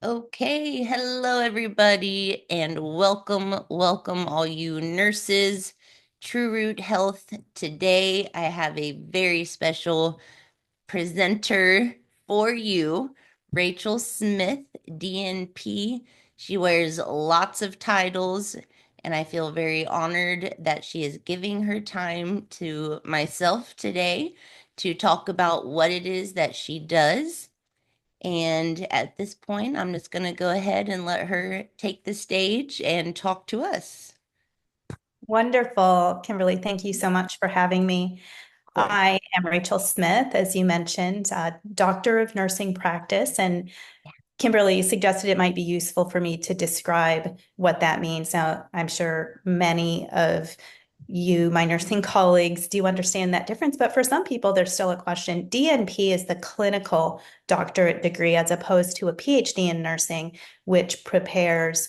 Okay, hello everybody, and welcome all you nurses. TruRoot Health. Today, I have a very special presenter for you, Rachel Smith, DNP. She wears lots of titles, and I feel very honored that she is giving her time to myself today to talk about what it is that she does. And at this point, I'm just going to go ahead and let her take the stage and talk to us. Wonderful, Kimberly. Thank you so much for having me. Of course. I am Rachel Smith, as you mentioned, doctor of nursing practice. And Kimberly suggested it might be useful for me to describe what that means. Now, I'm sure many of you, my nursing colleagues, do understand that difference, but for some people, there's still a question. DNP is the clinical doctorate degree as opposed to a PhD in nursing, which prepares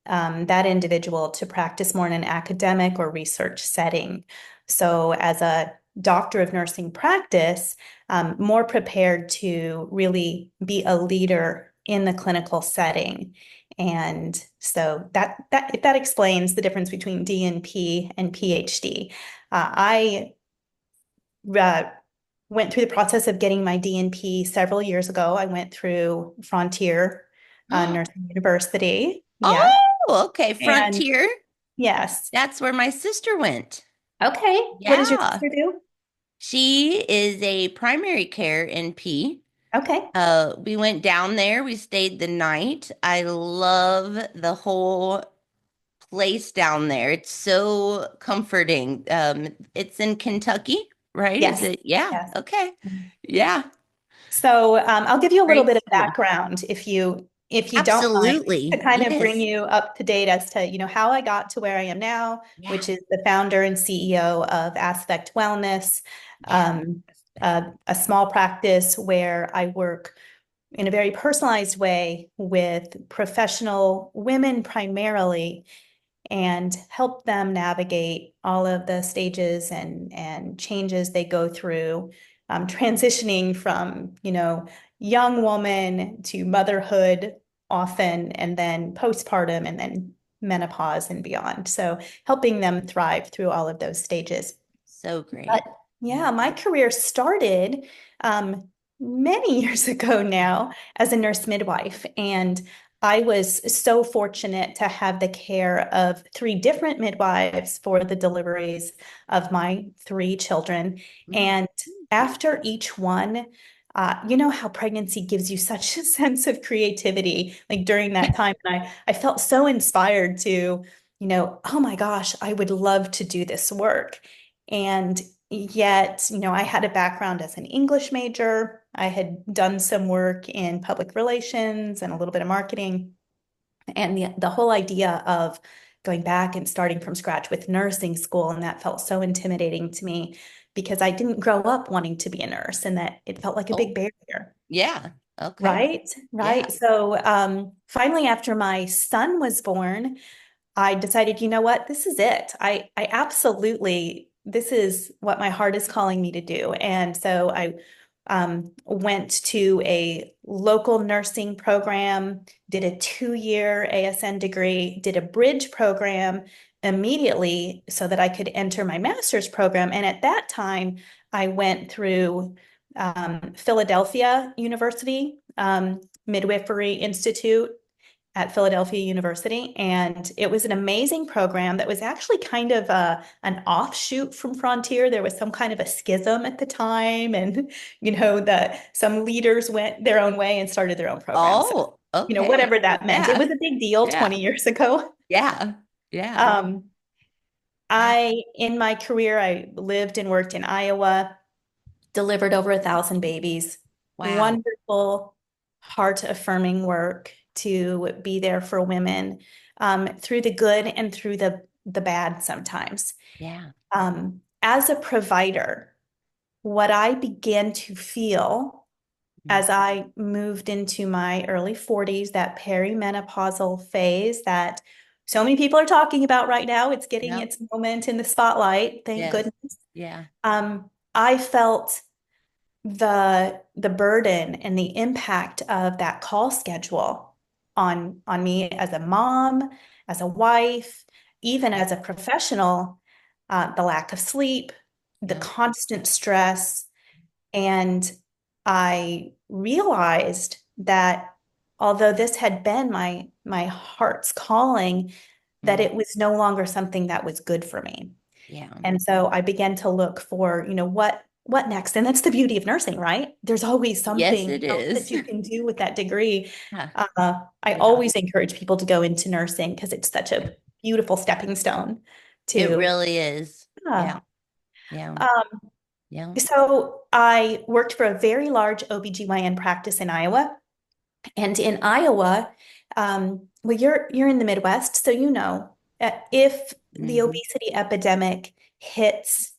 that individual to practice more in an academic or research setting. So, as a doctor of nursing practice, more prepared to really be a leader in the clinical setting. And so that if that explains the difference between DNP and PhD. I uh, went through the process of getting my DNP several years ago. I went through Frontier Nursing University. Yeah. Oh, okay. And Frontier. yes. That's where my sister went. Okay. What does your Yeah. sister do? She is a primary care NP. Okay. We went down there. We stayed the night. I love the whole place down there. It's so comforting. It's in Kentucky, right? Is Yes. it? Yeah. Yes. Okay. Yeah. So I'll give you a little Great bit of school. background if you don't mind, to Absolutely. kind of bring Yes. you up to date as to how I got to where I am now, Yeah. which is the founder and CEO of Aspect Wellness, Yeah. um, a small practice where I work in a very personalized way with professional women primarily and help them navigate all of the stages and changes they go through, transitioning from, young woman to motherhood often, and then postpartum, and then menopause and beyond. So helping them thrive through all of those stages. So But great. yeah, my career started many years ago now as a nurse midwife. And I was so fortunate to have the care of three different midwives for the deliveries of my three children. Mm. And after each one, you know how pregnancy gives you such a sense of creativity, like during that time. And I felt so inspired to, oh my gosh, I would love to do this work. And yet, I had a background as an English major. I had done some work in public relations and a little bit of marketing. And the whole idea of going back and starting from scratch with nursing school, and that felt so intimidating to me because I didn't grow up wanting to be a nurse, and that it felt like a Oh, big barrier. yeah. Okay. Right, Yeah. right. So finally, after my son was born, I decided, you know what, this is it. I absolutely, this is what my heart is calling me to do. And so I went to a local nursing program, did a 2-year ASN degree, did a bridge program immediately so that I could enter my master's program. And at that time, I went through Philadelphia University, Midwifery Institute at Philadelphia University. And it was an amazing program that was actually kind of an offshoot from Frontier. There was some kind of a schism at the time. And, that some leaders went their own way and started their own program. So, Oh, okay. whatever that meant, it Yeah. was a big deal Yeah. 20 years ago. Yeah. Yeah. Um, Yeah. in my career, I lived and worked in Iowa, delivered over 1,000 babies. Wow. Wonderful, heart-affirming work to be there for women through the good and through the bad sometimes. Yeah. As a provider, what I began to feel Mm. as I moved into my early 40s, that perimenopausal phase that so many people are talking about right now, it's getting Yep. its moment in the spotlight, thank Yes. goodness. Yeah. I felt the burden and the impact of that call schedule. on me as a mom, as a wife, even Yeah. as a professional, the lack of sleep, the Yeah. constant stress. And I realized that although this had been my heart's calling, that Mm. it was no longer something that was good for me. Yeah. And so I began to look for, what next? And that's the beauty of nursing, right? There's always Yes, something it else that is. you can do with that degree. Yeah. I Yeah. always encourage people to go into nursing because it's such a beautiful stepping stone It to, really is. uh, Yeah. Yeah. um, Yeah. so I worked for a very large OBGYN practice in Iowa. And in Iowa, well, you're in the Midwest, so if the Hmm. obesity epidemic hits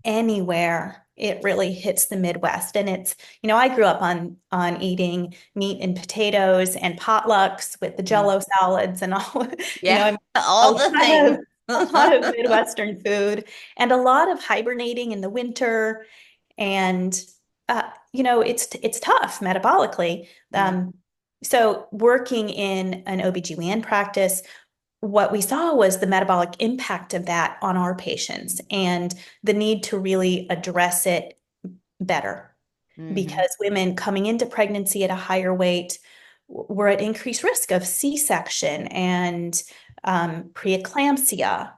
anywhere, it really hits the Midwest. And I grew up on eating meat and potatoes and potlucks with the Mm. Jello salads and all, Yeah. I'm a All the ton things. of a lot of Midwestern food and a lot of hibernating in the winter. And it's tough metabolically. Yeah. So working in an OBGYN practice, what we saw was the metabolic impact of that on our patients and the need to really address it better Hmm. because women coming into pregnancy at a higher weight were at increased risk of C-section and preeclampsia,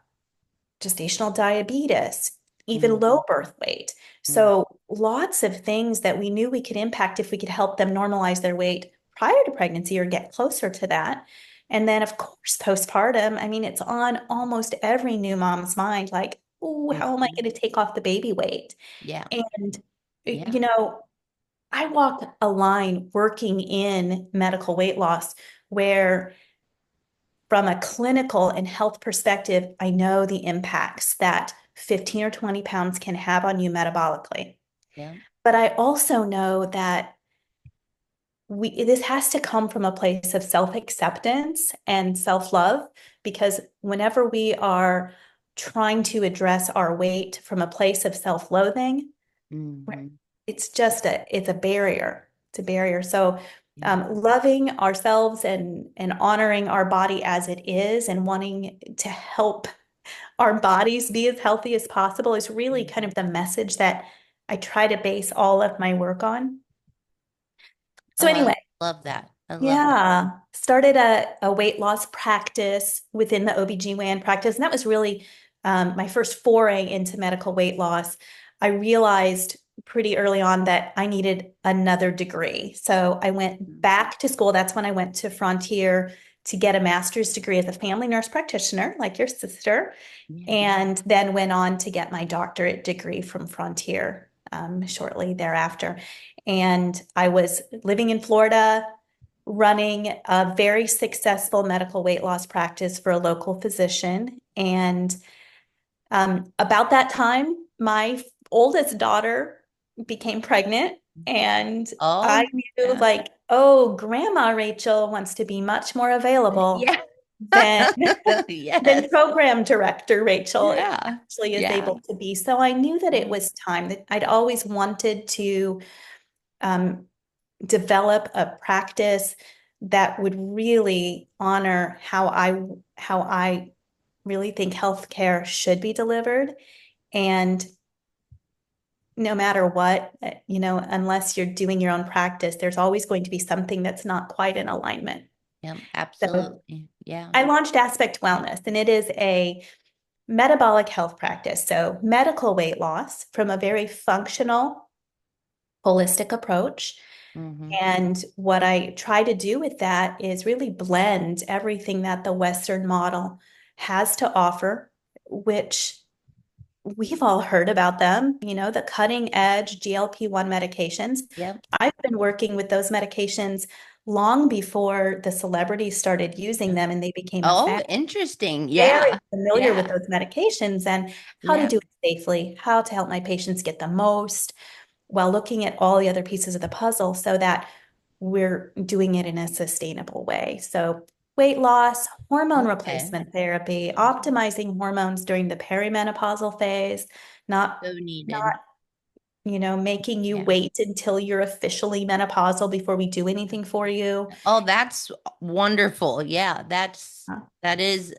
gestational diabetes, even Hmm. low birth weight. So lots of things that we knew we could impact if we could help them normalize their weight prior to pregnancy or get closer to that. And then, of course, postpartum, I mean, it's on almost every new mom's mind, like, oh, how am I Hmm. going to take off the baby weight? Yeah. And, Yeah. I walk a line working in medical weight loss where from a clinical and health perspective, I know the impacts that 15 or 20 pounds can have on you metabolically. Yeah. But I also know that this has to come from a place of self-acceptance and self-love, because whenever we are trying to address our weight from a place of self-loathing, Hmm. it's a barrier. It's a barrier. So Yeah. loving ourselves and honoring our body as it is and wanting to help our bodies be as healthy as possible is really kind Mhm. of the message that I try to base all of my work on. So Oh, I anyway, love that. I love that. yeah, started a weight loss practice within the OBGYN practice. And that was really my first foray into medical weight loss. I realized pretty early on that I needed another degree. So I went Mhm. back to school. That's when I went to Frontier to get a master's degree as a family nurse practitioner, like your sister, Yeah. and then went on to get my doctorate degree from Frontier shortly thereafter. And I was living in Florida, running a very successful medical weight loss practice for a local physician. And about that time, my oldest daughter became pregnant, and Oh, I knew, yeah. like, oh, Grandma Rachel wants to be much more available Yeah. than Yes. program director Rachel Yeah. actually is Yeah. able to be. So I knew that it Yeah. was time, that I'd always wanted to um, develop a practice that would really honor how I really think healthcare should be delivered. And no matter what, unless you're doing your own practice, there's always going to be something that's not quite in alignment. Yeah. So Absolutely. Yeah. I launched Aspect Wellness, and it is a metabolic health practice. So medical weight loss from a very functional, holistic approach. Hmm. And what I try to do with that is really blend everything that the Western model has to offer, which we've all heard about them, the cutting edge GLP-1 medications. Yep. I've been working with those medications long before the celebrities started using Yep. them and they became a Oh, fad. interesting. Very Yeah. familiar with Yeah. those medications and how to Yeah. do it safely, how to help my patients get the most while looking at all the other pieces of the puzzle so that we're doing it in a sustainable way. So weight loss, hormone Okay. replacement therapy, optimizing hormones during the perimenopausal phase, not So not needed. making you Yeah. wait until you're officially menopausal before we do anything for you. Oh, that's wonderful. Yeah, Uh, that is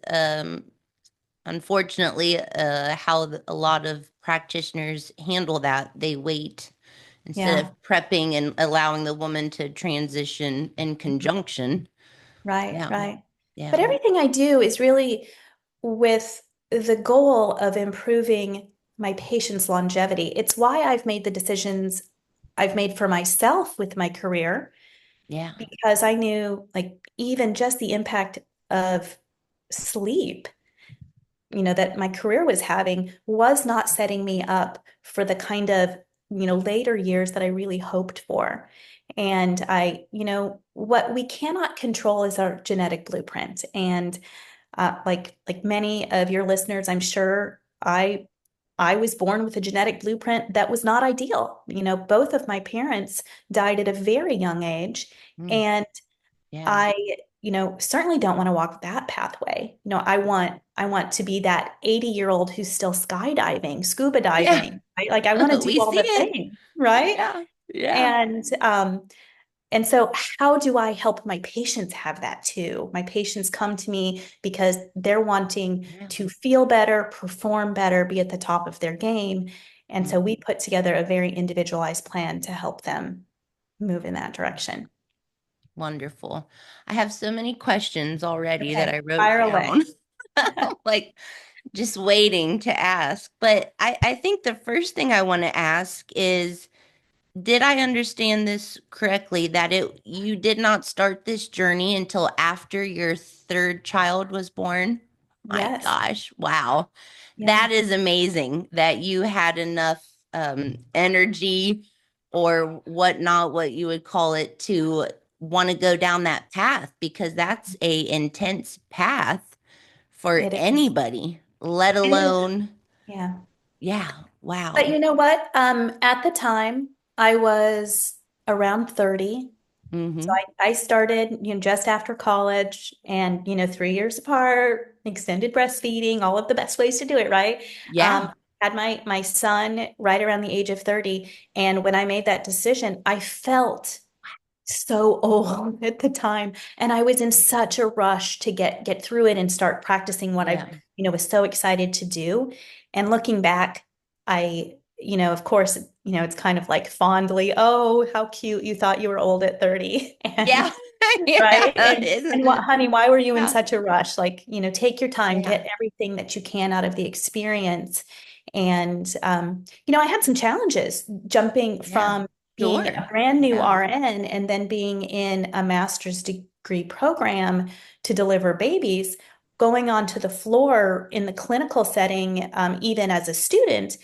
unfortunately how a lot of practitioners handle that. They wait instead Yeah, of prepping and allowing the woman to transition in conjunction. right, Yeah. right. But Yeah. everything I do is really with the goal of improving my patient's longevity. It's why I've made the decisions I've made for myself with my career, Yeah. because I knew, like, even just the impact of sleep, that my career was having was not setting me up for the kind of, later years that I really hoped for. And what we cannot control is our genetic blueprint. And like many of your listeners, I'm sure I was born with a genetic blueprint that was not ideal. Both of my parents died at a very young age, Mm, and yeah. I, certainly don't want to walk that pathway. I want to be that 80-year-old who's still skydiving, scuba Yeah. diving, right? Like I want to do We all see the it. things, right? Yeah. Yeah. And so how do I help my patients have that too? My patients come to me because they're wanting Yeah. to feel better, perform better, be at the top of their game. And so we Mhm. put together a very individualized plan to help them move in that direction. Wonderful. I have so many questions already that Okay, I wrote fire away. down. Like just waiting to ask. But I think the first thing I want to ask is, did I understand this correctly that you did not start this journey until after your third child was born? My Yes. gosh, wow. Yeah. That is amazing that you had enough energy or whatnot, what you would call it, to want to go down that path because that's a intense path for It is. anybody, let It is. alone, Yeah. yeah, But wow. you know what? At the time, I was around 30. So Mm-hmm. I started, just after college and, 3 years apart, extended breastfeeding, all of the best ways to do it, right? Yeah, Had my son right around the age of 30. And when I made that decision, I felt so old at the time, and I was in such a rush to get through it and start practicing what I yeah, was so excited to do. And looking back, I of course, it's kind of like fondly, oh, how cute, you thought you were old at 30. yeah, And right, yeah, and isn't what, it? honey, why were you in Yeah, such a rush? Like, take your time, yeah, get everything that you can out of the experience. And I had some challenges jumping yeah, from being a sure. brand new Yeah, RN and then being in a master's degree program to deliver babies, going onto the floor in the clinical setting, even as a student.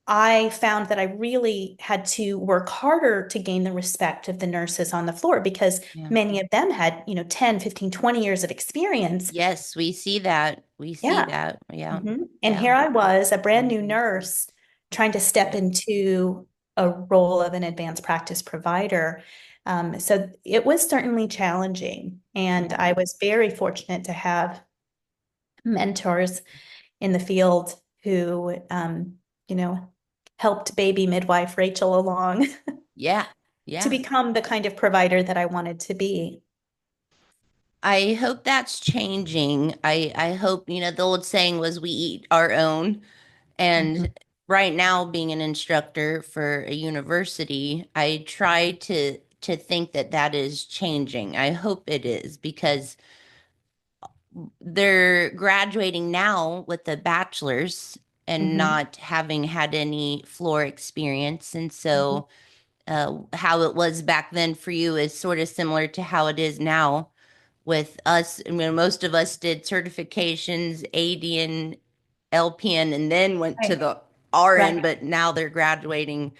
I found that I really had to work harder to gain the respect of the nurses on the floor because yeah. many of them had, 10, 15, 20 years of experience. Yes, we see that. We see Yeah. that. Yeah, And yeah, here I was, a brand new nurse, trying to step yeah, into a role of an advanced practice provider. So it was certainly challenging. And yeah, I was very fortunate to have mentors in the field who, you know, helped baby midwife Rachel along yeah, to yeah. become the kind of provider that I wanted to be. I hope that's changing. I hope, the old saying was we eat our own. Mhm. And right now, being an instructor for a university, I try to think that that is changing. I hope it is because they're graduating now with a bachelor's and Mhm. not having had any floor experience. And Mhm. so, how it was back then for you is sort of similar to how it is now with us. I mean, most of us did certifications, ADN, LPN, and then went to Right. the RN, Right. but now they're graduating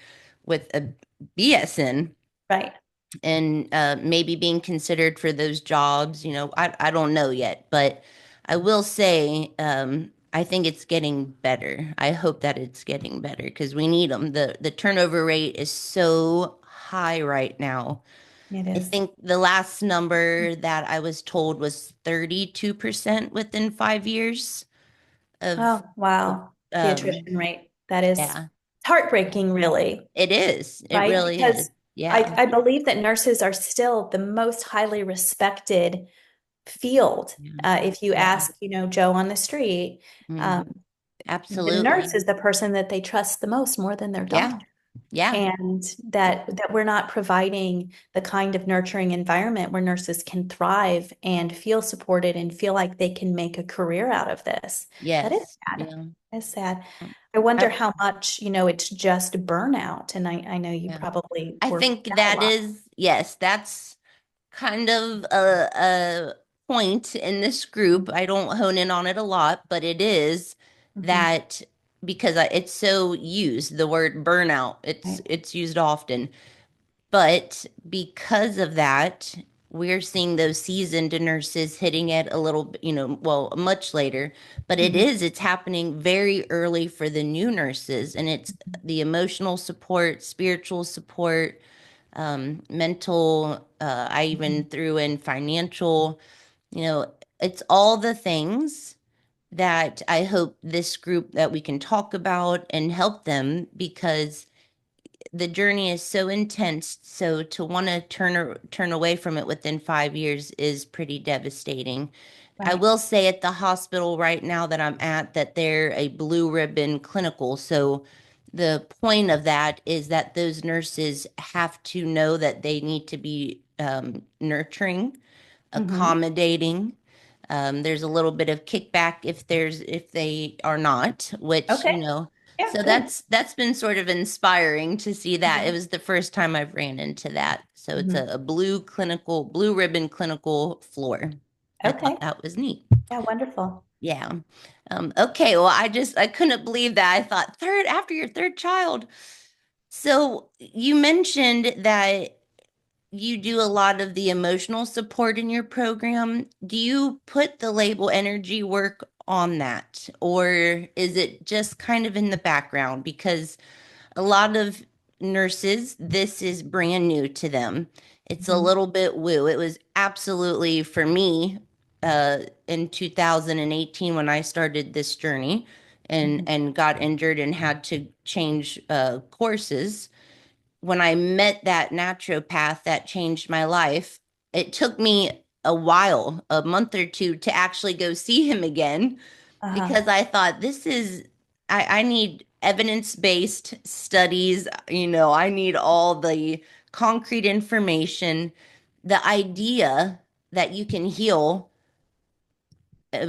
with a BSN Right. and maybe being considered for those jobs. I don't know yet, but I will say I think it's getting better. I hope that it's getting better because we need them. The turnover rate is so high right now. It I is. think the last number that I was told was 32% within 5 years of, Oh, wow. The um, attrition rate. That is yeah. heartbreaking, really, It is. It right? really is. Because Yeah. I believe that nurses are still the most highly respected field. Yeah. If you Yeah. ask, Joe on the street, Mm, um, the nurse absolutely. is the person that they trust the most, more than their Yeah. doctor. Yeah. And Yeah. that we're not providing the kind of nurturing environment where nurses can thrive and feel supported and feel like they can make a career out of this. That is Yes. sad. Yeah. It's sad. I wonder I, how much, it's just burnout. And I know you yeah. probably I work with think that a that lot. is, yes, that's kind of a point in this group. I don't hone in on it a lot, but it is Mhm. that because it's so used, the word burnout, Right. it's used often. But because of that, we're seeing those seasoned nurses hitting it a little, well, much later. But Mhm. it's happening very early for the new nurses. And it's the emotional support, spiritual support, mental, I even Mhm. threw in financial, you know, it's all the things that I hope this group that we can talk about and help them because the journey is so intense. So to want to turn away from it within 5 years is pretty devastating. I Right. will say at the hospital right now that I'm at that they're a blue ribbon clinical. So the point of that is that those nurses have to know that they need to be nurturing, Mhm. accommodating. There's a little bit of kickback if they are not, which, Okay. Yeah, so good. that's been sort of inspiring to see that. It Mhm. was the first time I've ran into that. So it's Mhm. a blue ribbon clinical floor. I Okay. thought that was neat. Yeah, wonderful. Yeah. Okay. Well, I couldn't believe that. I thought third after your third child. So you mentioned that you do a lot of the emotional support in your program. Do you put the label energy work on that, or is it just kind of in the background? Because a lot of nurses, this is brand new to them. It's a Mhm. little bit woo. It was absolutely for me in 2018 when I started this journey and Mhm. got injured and had to change courses. When I met that naturopath that changed my life, it took me a while, a month or two, to actually go see him again Uh-huh. because I thought I need evidence-based studies. I need all the concrete information. The idea that you can heal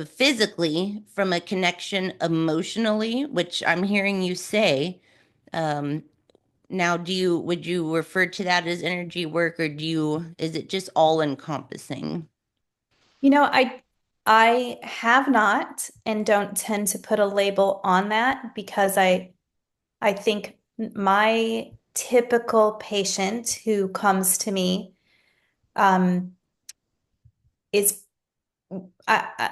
physically from a connection emotionally, which I'm hearing you say. Um, Now, would you refer to that as energy work or is it just all encompassing? I have not and don't tend to put a label on that because I think my typical patient who comes to me um, is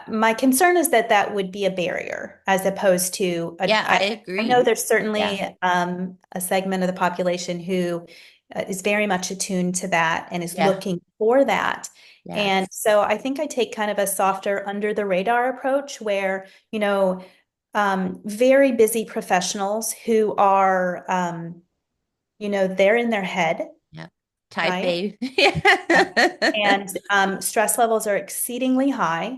my concern is that that would be a barrier as opposed to Yeah, I I know agree. there's certainly Yeah. a segment of the population who is very much attuned to that and is Yeah. looking for that. And Yes. so I think I take kind of a softer under the radar approach where, very busy professionals who are, they're in their head, Yeah. Type right? A. And stress levels are exceedingly high.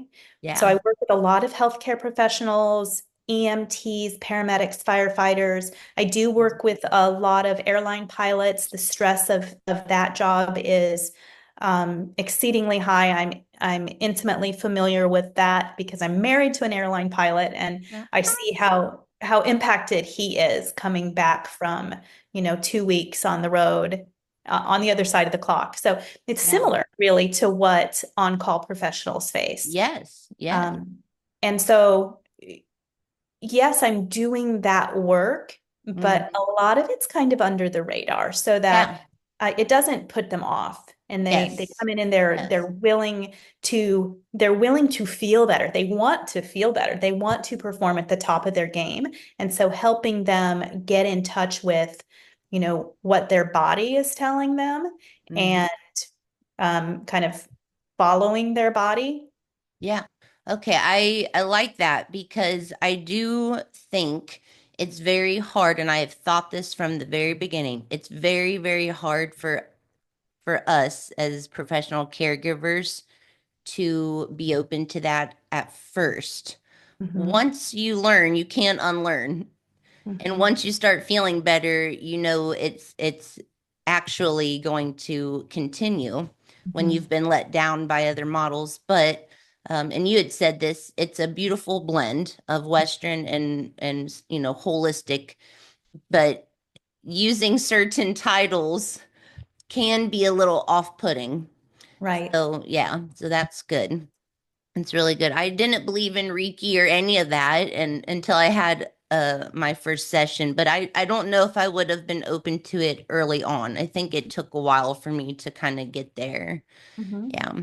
So I Yeah. work with a lot of healthcare professionals, EMTs, paramedics, firefighters. I do work with a lot of airline pilots. The stress of that job is exceedingly high. I'm intimately familiar with that because I'm married to an airline pilot, and Yeah. I see how impacted he is coming back from 2 weeks on the road on the other side of the clock. So it's Yeah. similar, really, to what on-call professionals face. Yes. Yes. Um, and so, yes, I'm doing that work, Mm. but a lot of it's kind of under the radar so that Yeah. it doesn't put them off. And they Yes. come in and they're Yes. willing to feel better. They want to feel better. They want to perform at the top of their game. And so helping them get in touch with, what their body is telling them Mm. and kind of following their body. Yeah. Okay. I like that because I do think It's very hard, and I have thought this from the very beginning. It's very, very hard for us as professional caregivers to be open to that at first. Mhm, Once you learn, you can't unlearn. And mhm, once you start feeling better, it's actually going to continue when mhm. you've been let down by other models. But and you had said this, it's a beautiful blend of Western and holistic, but using certain titles can be a little off-putting. Right. So yeah, so that's good. It's really good. I didn't believe in Reiki or any of that and until I had my first session, but I don't know if I would have been open to it early on. I think it took a while for me to kind of get there. Mhm, Yeah.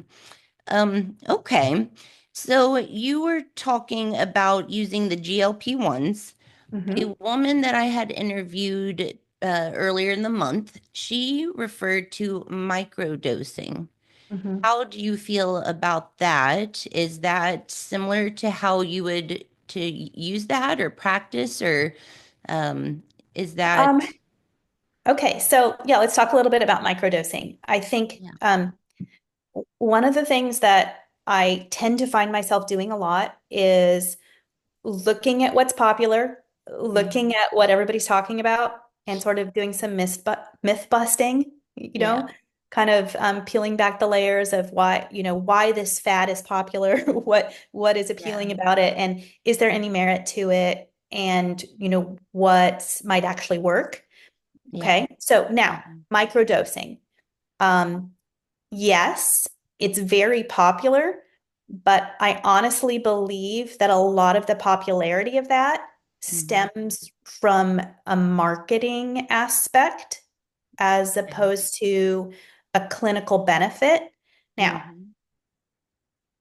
Okay. So you were talking about using the GLP-1s. A mhm, woman that I had interviewed earlier in the month, she referred to microdosing. mhm. How do you feel about that? Is that similar to how you would to use that or practice or um, is that Um, okay, so yeah, let's talk a little bit about microdosing. I think yeah. one of the things that I tend to find myself doing a lot is looking at what's popular, looking Mhm. at what everybody's talking about, and sort of doing some myth busting, Yeah. kind of peeling back the layers of why this fad is popular, what is Yeah. appealing about it, and is there any merit to it, and what might actually work. Yeah. Okay, so now Mhm. microdosing. Um, Yes, it's very popular, but I honestly believe that a lot of the popularity of that Mhm. stems from a marketing aspect as Okay. opposed to a clinical benefit. Now, Mhm.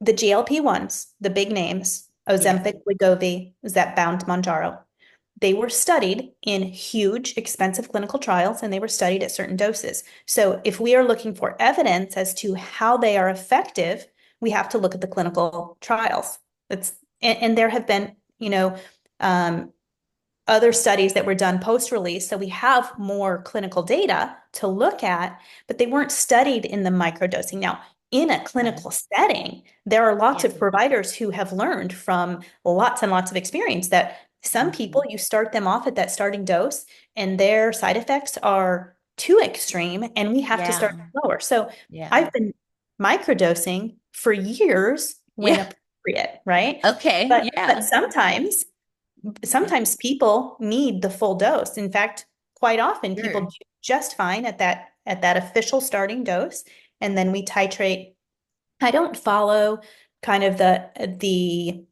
the GLP-1s, the big names, Yeah. Ozempic, Wegovy, Zepbound, Mounjaro, they were studied in huge, expensive clinical trials and they were studied at certain doses. So, if we are looking for evidence as to how they are effective, we have to look at the clinical trials. And there have been, um, other studies that were done post-release. So we have more clinical data to look at, but they weren't studied in the microdosing. Now, in a Okay. clinical setting, there are lots Yeah. of providers who have learned from lots and lots of experience that some people, Mhm. you start them off at that starting dose and their side effects are too extreme and we have to start Yeah. lower. So Yeah. I've been microdosing for years when Yeah. appropriate, right? Okay. But Yeah. sometimes people need the full dose. In fact, quite often people Sure. do just fine at that official starting dose, and then we titrate. I don't follow kind of the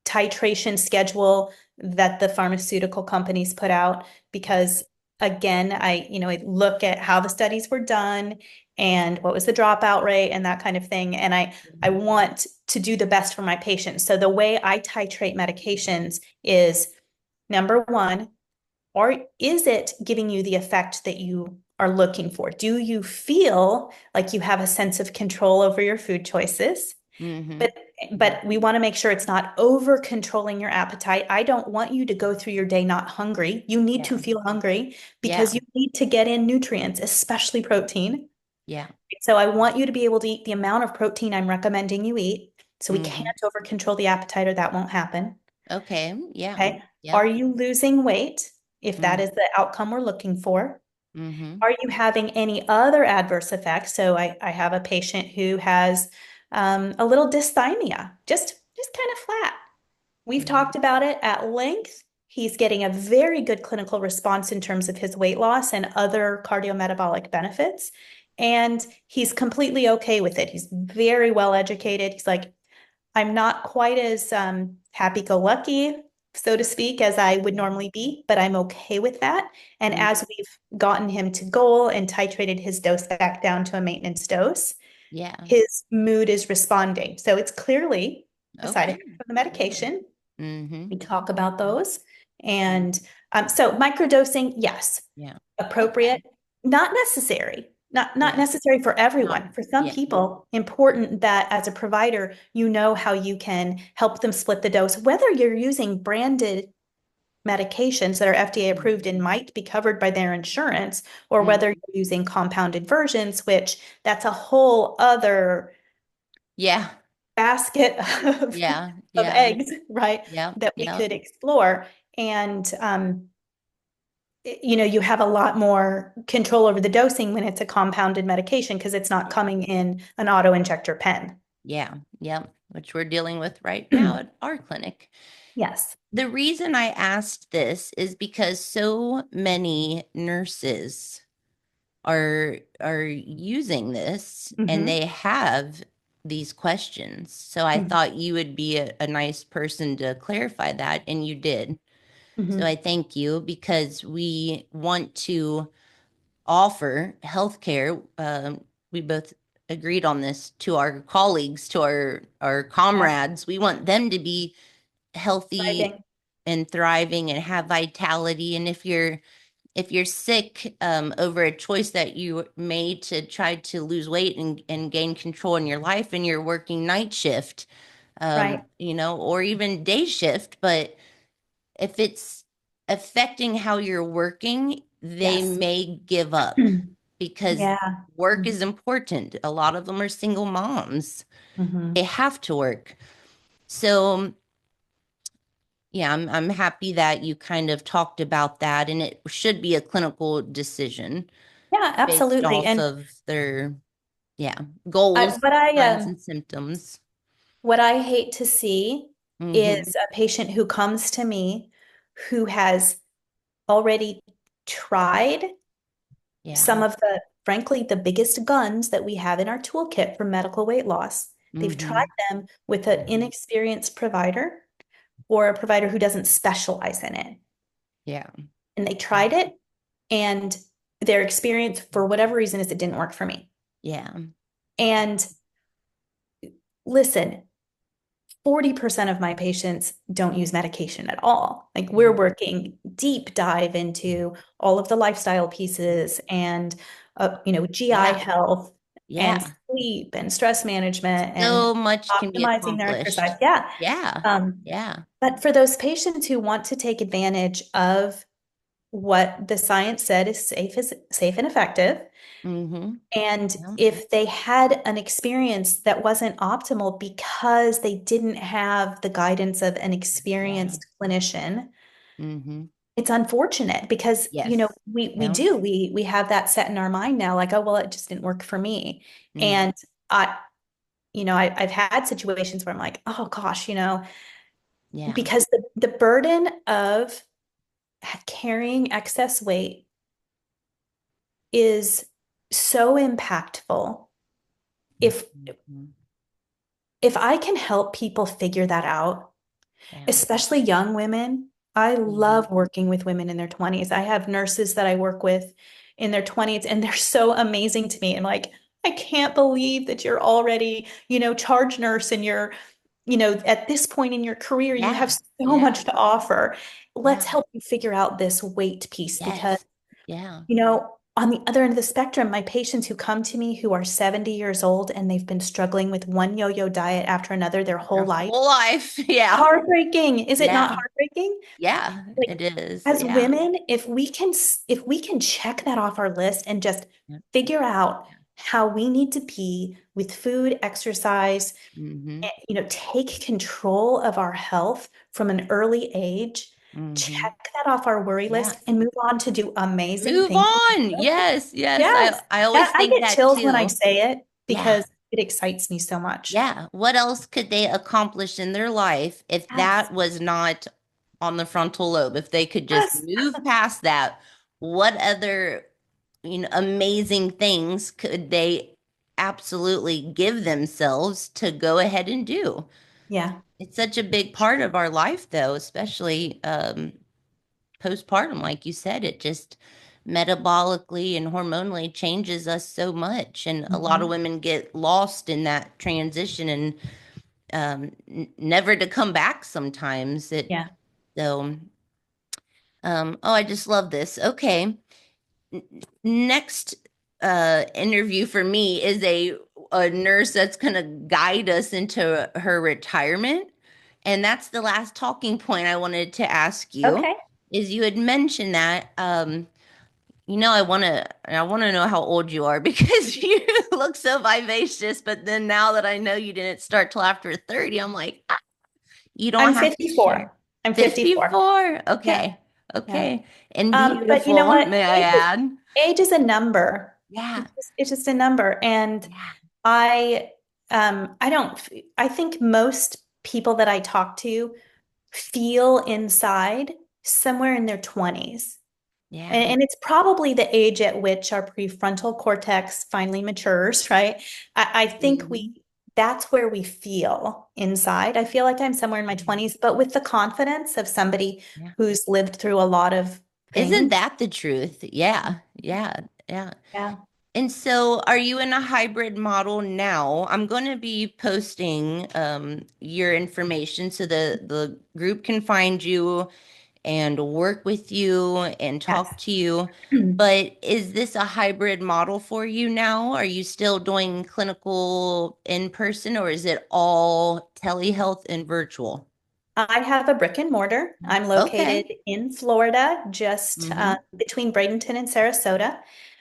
titration schedule that the pharmaceutical companies put out because again, I look at how the studies were done and what was the dropout rate and that kind of thing. And I Mhm. want to do the best for my patients. So the way I titrate medications is number one, or is it giving you the effect that you are looking for? Do you feel like you have a sense of control over your food choices? Mhm. But but we want to make sure it's not over controlling your appetite. I don't want you to go through your day not hungry. You need to Yeah. feel hungry because Yeah. you need to get in nutrients, especially protein. Yeah. So I want you to be able to eat the amount of protein I'm recommending you eat. So we can't Mhm. over control the appetite or that won't happen. Okay. Yeah. Okay. Are Yep. you losing weight? If that Mhm. is the outcome we're looking for. Mhm. Are you having any other adverse effects? So I have a patient who has a little dysthymia, just kind of flat. We've talked Mhm. about it at length. He's getting a very good clinical response in terms of his weight loss and other cardiometabolic benefits. And he's completely okay with it. He's very well educated. He's like, I'm not quite as happy-go-lucky, so to speak, as I would Yeah. normally be, but I'm okay with that. And Mhm. as we've gotten him to goal and titrated his dose back down to a maintenance dose, Yeah. his mood is responding. So it's clearly a side Okay. effect of the Yeah. medication. Mhm. We talk about those. Mhm. And so microdosing, yes, Yeah. Okay. appropriate, not necessary. Not Yeah. necessary for Not. everyone. For some Yeah. people, important that as a provider, you know how you can help them split the dose, whether you're using branded medications that are FDA Mm. approved and might be covered by their insurance, or Mm. whether you're using compounded versions, which that's a whole other Yeah. basket of, Yeah. of Yeah. eggs, right? Yeah. That we Yeah. could explore. And you have a lot more control over the dosing when it's a compounded medication because it's not coming in an auto injector pen. Yeah. Yeah. Which we're dealing with right now at our clinic. Yes. The reason I asked this is because so many nurses are using this and Hmm. they have these questions. So I Hmm. thought you would be a nice person to clarify that, and you did. So Hmm. I thank you because we want to offer healthcare. We both agreed on this to our colleagues, to our Yes. comrades. We want them to be healthy Thriving. and thriving and have vitality. And if you're sick over a choice that you made to try to lose weight and gain control in your life, and you're working night shift, Right. or even day shift, but if it's affecting how you're working, they Yes. may give up because Yeah. work is important. A lot of them are single moms. They Hmm. have to work. So yeah, I'm happy that you kind of talked about that, and it should be a clinical decision Yeah, based absolutely. off And of their, yeah, goals, what I signs, and symptoms. what I hate to see Mm-hmm. is a patient who comes to me who has already tried some Yeah. of frankly, the biggest guns that we have in our toolkit for medical weight loss. They've Mm-hmm. tried them with an inexperienced provider or a provider who doesn't specialize in it. Yeah. And they tried it, and their experience, for whatever reason, is it didn't work for me. Yeah. And listen, 40% of my patients don't use medication at all. Like we're Mm-hmm. working deep dive into all of the lifestyle pieces and GI Yeah. health and Yeah. sleep and stress management and So much can be optimizing their exercise. accomplished. Yeah. Yeah. Um, Yeah. but for those patients who want to take advantage of what the science said is safe and effective, Mm-hmm. and Yeah. if they had an experience that wasn't optimal because they didn't have the guidance of an Yeah. experienced clinician, Mm-hmm. it's unfortunate because, Yes. we Yeah. do, we have that set in our mind now, like, oh, well, it just didn't work for me. Mm. And I've had situations where I'm like, oh gosh, Yeah. because the burden of carrying excess weight is so impactful. If Mm-hmm. if I can help people figure that out, Yeah. especially young women. I Mm-hmm. love working with women in their 20s. I have nurses that I work with in their 20s, and they're so amazing to me. And like, I can't believe that you're already, charge nurse and you're, at this point in your career, you have Yeah. so Yeah. much to offer. Let's Yeah. help you figure out this weight piece because Yes. Yeah. on the other end of the spectrum, my patients who come to me who are 70 years old and they've been struggling with one yo-yo diet after another their Their whole life. whole life. Yeah. Heartbreaking. Is it not Yeah. heartbreaking? Yeah. Like It is. as Yeah. women, if we can check that off our list and just Yeah. figure out how we need to be with food, exercise, Mm-hmm. and, take control of our health from an early age, Mm-hmm. check that off our worry Yeah. list and move on to do amazing Move things. on. Yes. Yes. I, Yes. I always I think get that chills when I too. say it Yeah. because it excites me so much. Yeah. What else could they accomplish in their life if Yes. that was not on the frontal lobe? If they could just Yes. move past that, what other, amazing things could they absolutely give themselves to go ahead and do? Yeah. It's such a big part of our life, though, especially postpartum. Like you said, it just metabolically and hormonally changes us so much. And a lot of Mhm. women get lost in that transition and never to come back sometimes. Yeah. So, oh, I just love this. Okay. Next interview for me is a nurse that's going to guide us into her retirement. And that's the last talking point I wanted to ask you. Okay. is you had mentioned that I want to know how old you are because you look so vivacious, but then now that I know you didn't start till after 30, I'm like, you don't I'm have to share. 54. I'm 54. 54. Yeah. Okay. Yeah. Okay. And But you know beautiful, what? may I add? Age is a number. Yeah. It's just a number. And Yeah. I, I don't, I think most people that I talk to feel inside somewhere in their 20s. Yeah. And it's probably the age at which our prefrontal cortex finally matures, right? I think Mhm. that's where we feel inside. I feel like I'm somewhere in my 20s, but with the confidence of somebody Yeah. who's lived through a lot of Isn't things. that the truth? Yeah. Yeah. Yeah. Yeah. And so, are you in a hybrid model now? I'm going to be posting your information so the group can find you and work with you and Yes. talk to you. But is this a hybrid model for you now? Are you still doing clinical in person, or is it all telehealth and virtual? I have a brick and mortar. I'm located Okay. in Florida, just Mm-hmm. between Bradenton and Sarasota,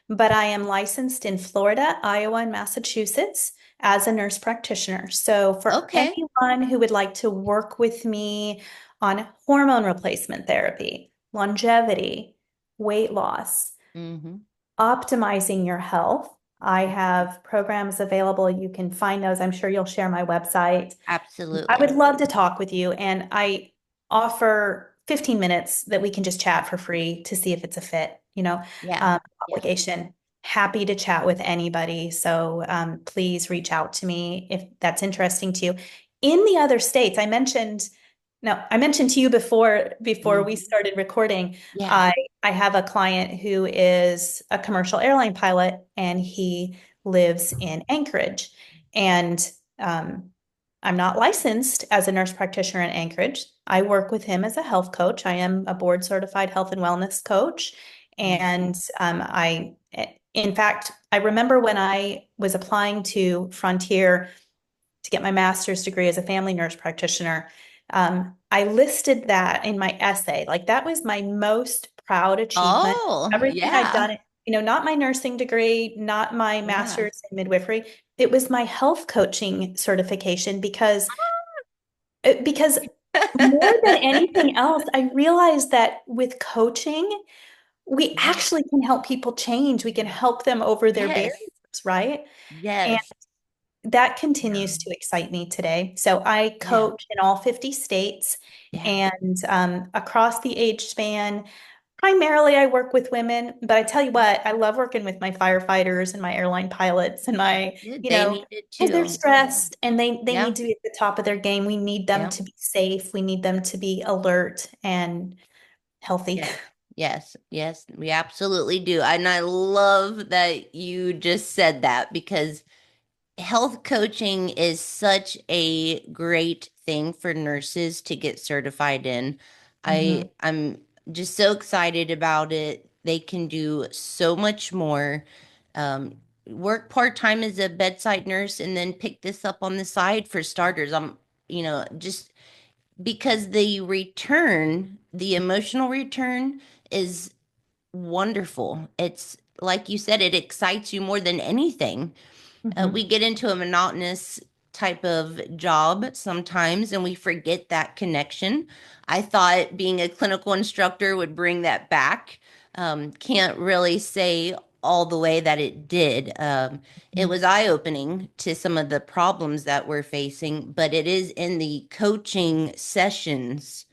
but I am licensed in Florida, Iowa, and Massachusetts as a nurse practitioner. So, for Okay. anyone who would like to work with me on hormone replacement therapy, longevity, weight loss, Mm-hmm. optimizing your health, I have programs available. You can find those. I'm sure you'll share my website. I would Absolutely. love to talk with you, and I offer 15 minutes that we can just chat for free to see if it's a fit, Yeah. Yeah. obligation. Happy to chat with anybody. So please reach out to me if that's interesting to you. In the other states, I mentioned to you before we Mm-hmm. started recording, Yeah. I have a client who is a commercial airline pilot and he lives in Anchorage. And um, I'm not licensed as a nurse practitioner in Anchorage. I work with him as a health coach. I am a board certified health and wellness coach. Mm-hmm. And in fact, I remember when I was applying to Frontier to get my master's degree as a family nurse practitioner, I listed that in my essay. Like that was my most proud achievement. Oh, Everything I'd yeah. done, not my nursing degree, not my Yeah. master's in midwifery. It was my health coaching certification because more than anything else, I realized that with coaching, we Yeah. actually can help people change. We can help them over their barriers, Yes. right? And Yes. that Yeah. continues to excite me today. So I Yeah. coach in all 50 states Yeah. and across the age span. Primarily, I work with women, but I tell you what, I love working with my firefighters and my airline pilots and my, They need it because they're too. stressed and they Yeah. need to be at the top of their game. We need them Yeah. to be safe. We need them to be alert and healthy. Yes. Yes. Yes. We absolutely do. And I love that you just said that because health coaching is such a great thing for nurses to get certified in. Mhm, I'm just so excited about it. They can do so much more. Work part-time as a bedside nurse and then pick this up on the side for starters. Just because the emotional return is wonderful. It's like you said, it excites you more than anything. We mhm, get into a monotonous type of job sometimes and we forget that connection. I thought being a clinical instructor would bring that back. Can't really say all the way that it did. It was eye opening to some of the problems that we're facing, but it is in the coaching sessions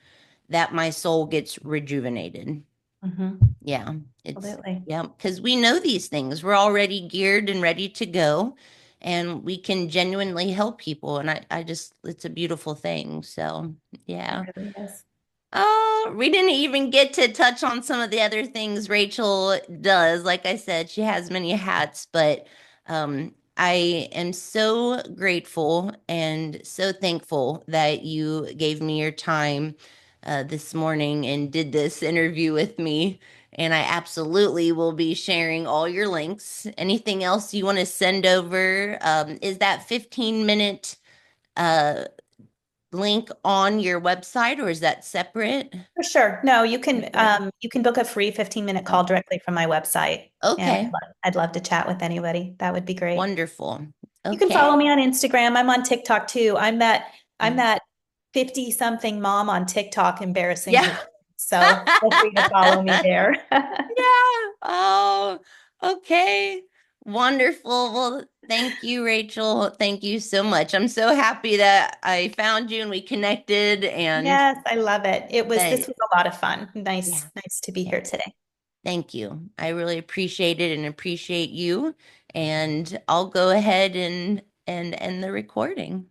that my soul gets rejuvenated. mhm. Yeah, it's Absolutely. yeah, because we know these things. We're already geared and ready to go, and we can genuinely help people. And I just, it's a beautiful thing. So, It yeah. really is. Oh, we didn't even get to touch on some of the other things Rachel does. Like I said, she has many hats, but I am so grateful and so thankful that you gave me your time this morning and did this interview with me. And I absolutely will be sharing all your links. Anything else you want to send over? Is that 15-minute link on your website or is that separate? For sure. No, Separate. you can book a free 15-minute Oh, call directly from my website. And okay. I'd love to chat with anybody. That would be great. Wonderful. You can follow Okay. me on Instagram. I'm on TikTok too. I'm Mm. that 50 something mom on TikTok embarrassing Yeah. her. So feel free to follow me there. Yeah. Oh, okay. Wonderful. Well, thank you, Rachel. Thank you so much. I'm so happy that I found you and we connected and Yes, I love it. This that, was a lot of fun. yeah, Nice to be yeah. here today. Thank you. I really appreciate it and appreciate you. And I'll go ahead and end the recording.